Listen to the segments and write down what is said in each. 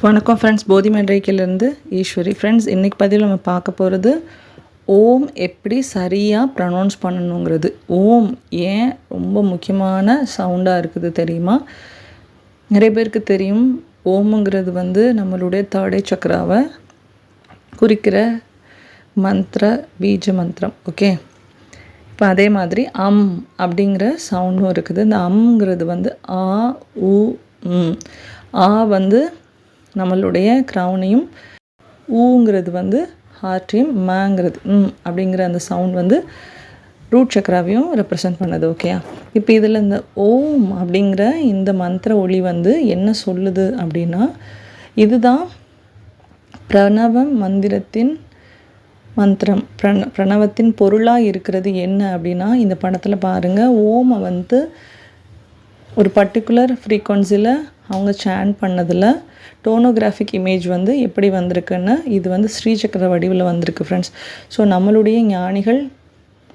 வணக்கம் ஃப்ரெண்ட்ஸ், போதி மெட்ரிக்கிலேருந்து ஈஸ்வரி. ஃப்ரெண்ட்ஸ், இன்றைக்கி பதிவில் நம்ம பார்க்க போகிறது ஓம் எப்படி சரியாக ப்ரொனவுன்ஸ் பண்ணணுங்கிறது. ஓம் ஏன் ரொம்ப முக்கியமான சவுண்டாக இருக்குது தெரியுமா? நிறைய பேருக்கு தெரியும், ஓமுங்கிறது நம்மளுடைய தேர்ட் ஐ சக்கராவை குறிக்கிற பீஜ மந்திரம். ஓகே, இப்போ அதே மாதிரி அப்படிங்கிற சவுண்டும் இருக்குது. இந்த அம்ங்கிறது ஆ உ ஆ நம்மளுடைய க்ரௌனையும், ஊங்கிறது ஹார்ட்டையும், மேங்கிறது அப்படிங்கிற அந்த சவுண்ட் ரூட் சக்கராவையும் ரெப்ரசன்ட் பண்ணுது. ஓகே, இப்போ இதில் இந்த ஓம் அப்படிங்கிற இந்த மந்திர ஒளி என்ன சொல்லுது அப்படின்னா, இதுதான் பிரணவ மந்திரத்தின் மந்திரம். பிரணவத்தின் பொருளாக இருக்கிறது என்ன அப்படின்னா, இந்த படத்தில் பாருங்கள், ஓமை ஒரு பர்டிகுலர் ஃப்ரீக்வன்சியில் அவங்க சேன் பண்ணதில் டோனோகிராஃபிக் இமேஜ் எப்படி வந்திருக்குன்னு இது ஸ்ரீசக்கர வடிவில் வந்திருக்கு ஃப்ரெண்ட்ஸ். ஸோ நம்மளுடைய ஞானிகள்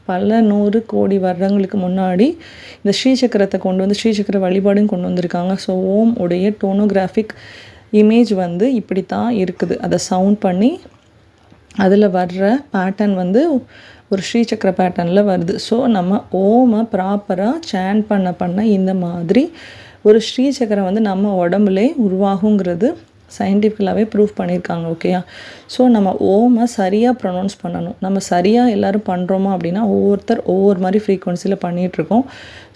பல 100 கோடி வருடங்களுக்கு முன்னாடி இந்த ஸ்ரீசக்கரத்தை கொண்டு ஸ்ரீசக்கர வழிபாடும் கொண்டு வந்திருக்காங்க. ஸோ ஓம் உடைய டோனோகிராஃபிக் இமேஜ் இப்படி தான் இருக்குது. அதை சவுண்ட் பண்ணி அதில் வர்ற பேட்டர்ன் ஒரு ஸ்ரீசக்கர பேட்டர்னில் வருது. ஸோ நம்ம ஓமை ப்ராப்பராக சேன் பண்ண இந்த மாதிரி ஒரு ஸ்ரீசக்கரம் நம்ம உடம்புலே உருவாகுங்கிறது சயின்டிஃபிக்கலாகவே ப்ரூவ் பண்ணியிருக்காங்க. ஓகேயா? ஸோ நம்ம ஓமை சரியாக ப்ரொனவுன்ஸ் பண்ணணும். நம்ம சரியாக எல்லோரும் பண்ணுறோமா அப்படின்னா, ஒவ்வொருத்தர் ஒவ்வொரு மாதிரி ஃப்ரீக்வன்சியில் பண்ணிகிட்ருக்கோம்.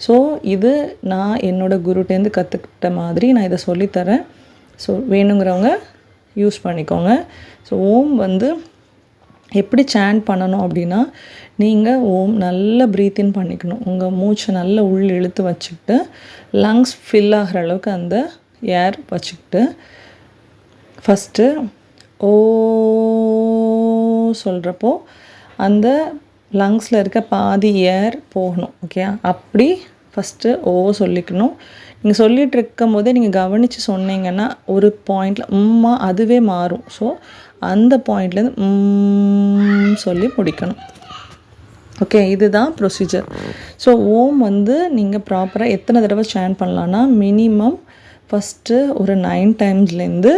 ஸோ இது நான் என்னோடய குருட்டேருந்து கற்றுக்கிட்ட மாதிரி நான் இதை சொல்லித்தரேன். ஸோ வேணுங்கிறவங்க யூஸ் பண்ணிக்கோங்க. ஸோ ஓம் எப்படி சேன் பண்ணணும் அப்படின்னா, நீங்கள் ஓம் நல்லா ப்ரீத்தின் பண்ணிக்கணும். உங்கள் மூச்சை நல்லா உள் இழுத்து வச்சுக்கிட்டு லங்ஸ் ஃபில் ஆகிற அளவுக்கு அந்த ஏர் வச்சுக்கிட்டு ஃபஸ்ட்டு ஓ சொல்கிறப்போ அந்த லங்ஸில் இருக்க பாதி ஏர் போகணும். ஓகே, அப்படி ஃபஸ்ட்டு ஓ சொல்லிக்கணும். நீங்கள் சொல்லிகிட்டு இருக்கும் போதே நீங்கள் கவனித்து சொன்னீங்கன்னா ஒரு பாயிண்டில் அதுவே மாறும். ஸோ அந்த பாயிண்ட்லேருந்து சொல்லி முடிக்கணும். ஓகே, இதுதான் ப்ரொசீஜர். ஸோ ஓம் நீங்கள் ப்ராப்பராக எத்தனை தடவை சேன் பண்ணலான்னா, மினிமம் ஃபஸ்ட்டு ஒரு 9 டைம்ஸ்லேருந்து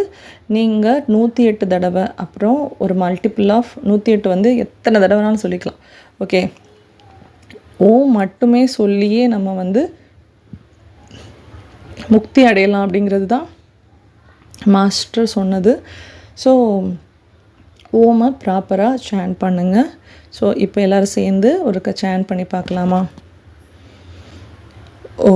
நீங்கள் 108 தடவை, அப்புறம் ஒரு மல்டிபிள் ஆஃப் 108 எத்தனை தடவைனாலும் சொல்லிக்கலாம். ஓகே, ஓம் மட்டுமே சொல்லியே நம்ம முக்தி அடையலாம் அப்படிங்கிறது தான் மாஸ்டர் சொன்னது. ஸோ ஓமை ப்ராப்பராக சேன் பண்ணுங்கள். ஸோ இப்போ எல்லோரும் சேர்ந்து ஒருக்க சேன் பண்ணி பார்க்கலாமா? ஓ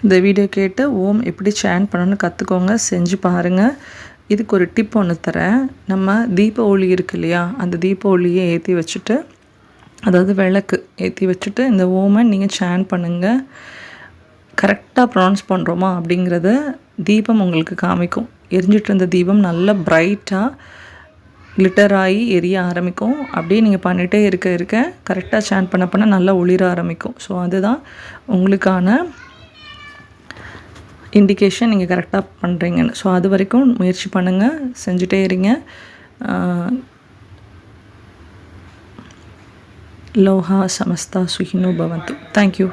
இந்த வீடியோ கேட்டு ஓம் எப்படி சேன் பண்ணணும்னு கற்றுக்கோங்க, செஞ்சு பாருங்கள். இதுக்கு ஒரு டிப் ஒன்று தரேன். நம்ம தீப ஒளி இருக்கு இல்லையா, அந்த தீப ஒளியை ஏற்றி வச்சுட்டு, அதாவது விளக்கு ஏற்றி வச்சுட்டு இந்த ஓமை நீங்கள் சேன் பண்ணுங்கள். கரெக்டாக ப்ரொனவுன்ஸ் பண்ணுறோமா அப்படிங்கிறத தீபம் உங்களுக்கு காமிக்கும். எரிஞ்சிட்டு இருந்த தீபம் நல்லா பிரைட்டாக கிளிட்டர் ஆகி எரிய ஆரம்பிக்கும். அப்படியே நீங்கள் பண்ணிகிட்டே இருக்க கரெக்டாக சேன் பண்ண நல்லா ஒளிர ஆரம்பிக்கும். ஸோ அதுதான் உங்களுக்கான இண்டிகேஷன், நீங்கள் கரெக்டாக பண்ணுறீங்கன்னு. ஸோ அது வரைக்கும் முயற்சி பண்ணுங்கள், செஞ்சுட்டே இருங்க. லோகா சமஸ்தா சுகினோ பவந்து. தேங்க்யூ.